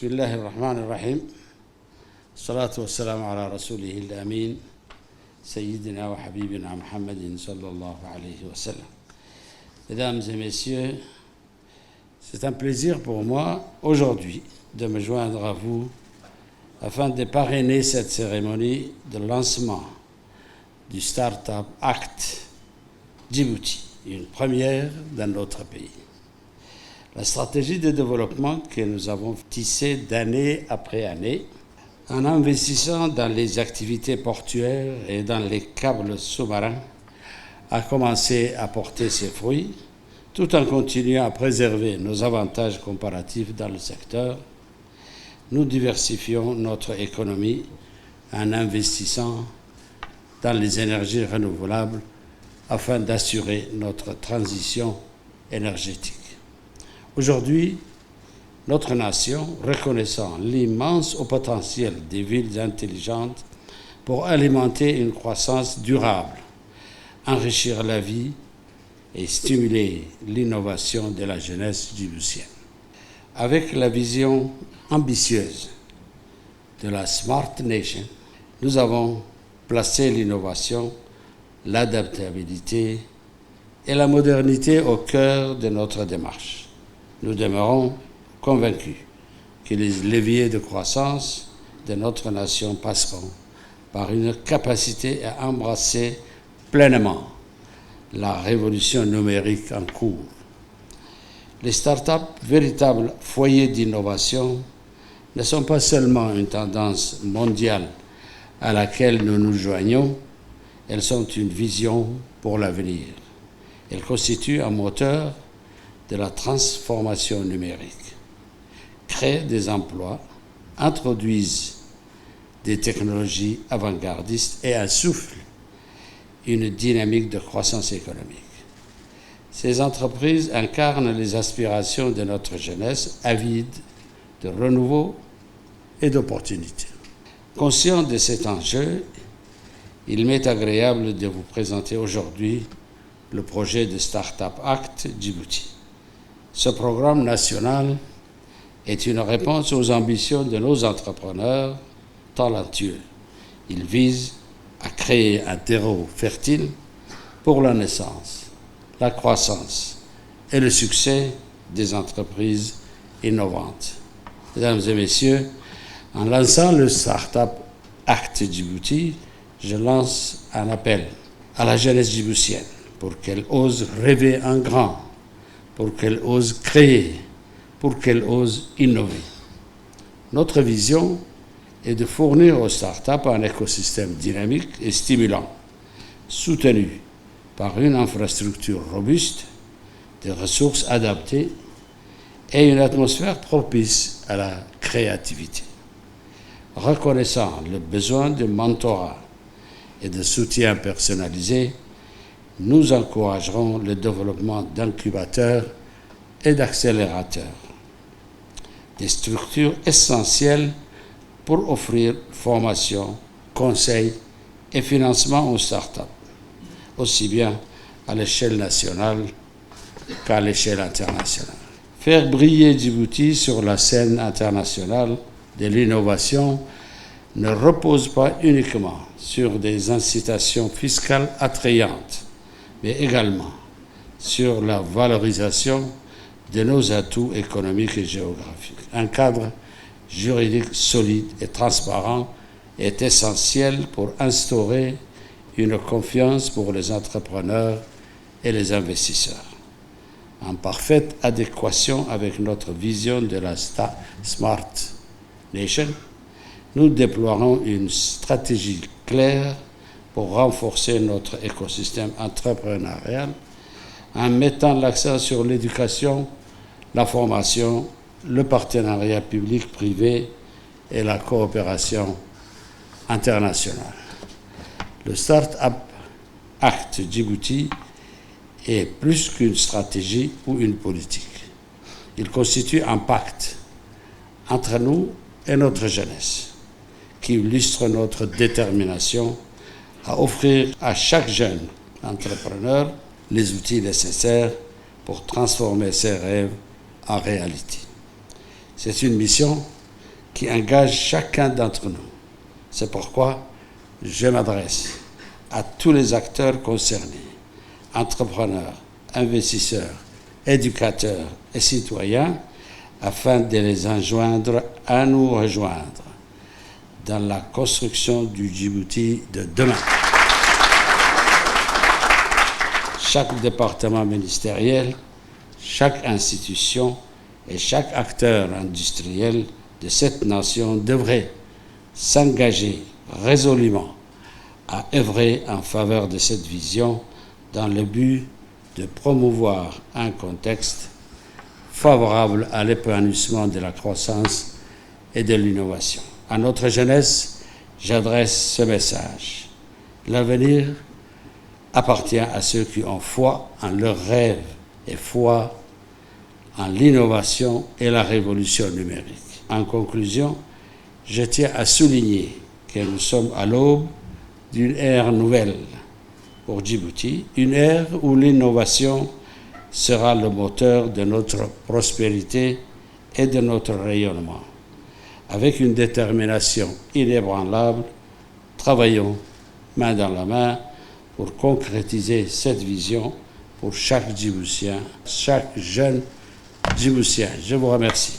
بسم الله الرحمن الرحيم الصلاة والسلام على رسوله الأمين سيدنا وحبيبنا محمد صلى الله عليه وسلم. Mesdames et messieurs, c'est un plaisir pour moi aujourd'hui de me joindre à vous afin de parrainer cette cérémonie de lancement du Startup Act Djibouti, une première dans notre pays. La stratégie de développement que nous avons tissée d'année après année, en investissant dans les activités portuaires et dans les câbles sous-marins, a commencé à porter ses fruits, tout en continuant à préserver nos avantages comparatifs dans le secteur. Nous diversifions notre économie en investissant dans les énergies renouvelables afin d'assurer notre transition énergétique. Aujourd'hui, notre nation, reconnaissant l'immense potentiel des villes intelligentes pour alimenter une croissance durable, enrichir la vie et stimuler l'innovation de la jeunesse djiboutienne. Avec la vision ambitieuse de la Smart Nation, nous avons placé l'innovation, l'adaptabilité et la modernité au cœur de notre démarche. Nous demeurons convaincus que les leviers de croissance de notre nation passeront par une capacité à embrasser pleinement la révolution numérique en cours. Les startups, véritables foyers d'innovation, ne sont pas seulement une tendance mondiale à laquelle nous nous joignons, elles sont une vision pour l'avenir. Elles constituent un moteur de la transformation numérique, créent des emplois, introduisent des technologies avant-gardistes et insufflent une dynamique de croissance économique. Ces entreprises incarnent les aspirations de notre jeunesse avide de renouveau et d'opportunités. Conscient de cet enjeu, il m'est agréable de vous présenter aujourd'hui le projet de Startup Act Djibouti. Ce programme national est une réponse aux ambitions de nos entrepreneurs talentueux. Il vise à créer un terreau fertile pour la naissance, la croissance et le succès des entreprises innovantes. Mesdames et messieurs, en lançant le Startup Act Djibouti, je lance un appel à la jeunesse djiboutienne pour qu'elle ose rêver en grand, pour qu'elle ose créer, pour qu'elle ose innover. Notre vision est de fournir aux startups un écosystème dynamique et stimulant, soutenu par une infrastructure robuste, des ressources adaptées et une atmosphère propice à la créativité. Reconnaissant le besoin de mentorat et de soutien personnalisé, nous encouragerons le développement d'incubateurs et d'accélérateurs, des structures essentielles pour offrir formation, conseils et financement aux startups, aussi bien à l'échelle nationale qu'à l'échelle internationale. Faire briller Djibouti sur la scène internationale de l'innovation ne repose pas uniquement sur des incitations fiscales attrayantes, mais également sur la valorisation de nos atouts économiques et géographiques. Un cadre juridique solide et transparent est essentiel pour instaurer une confiance pour les entrepreneurs et les investisseurs. En parfaite adéquation avec notre vision de la Smart Nation, nous déploierons une stratégie claire pour renforcer notre écosystème entrepreneurial en mettant l'accent sur l'éducation, la formation, le partenariat public-privé et la coopération internationale. Le Startup Act Djibouti est plus qu'une stratégie ou une politique. Il constitue un pacte entre nous et notre jeunesse qui illustre notre détermination à offrir à chaque jeune entrepreneur les outils nécessaires pour transformer ses rêves en réalité. C'est une mission qui engage chacun d'entre nous. C'est pourquoi je m'adresse à tous les acteurs concernés, entrepreneurs, investisseurs, éducateurs et citoyens, afin de les enjoindre à nous rejoindre dans la construction du Djibouti de demain. Chaque département ministériel, chaque institution et chaque acteur industriel de cette nation devrait s'engager résolument à œuvrer en faveur de cette vision dans le but de promouvoir un contexte favorable à l'épanouissement de la croissance et de l'innovation. À notre jeunesse, j'adresse ce message. L'avenir appartient à ceux qui ont foi en leurs rêves et foi en l'innovation et la révolution numérique. En conclusion, je tiens à souligner que nous sommes à l'aube d'une ère nouvelle pour Djibouti, une ère où l'innovation sera le moteur de notre prospérité et de notre rayonnement. Avec une détermination inébranlable, travaillons main dans la main pour concrétiser cette vision pour chaque Djiboutien, chaque jeune Djiboutien. Je vous remercie.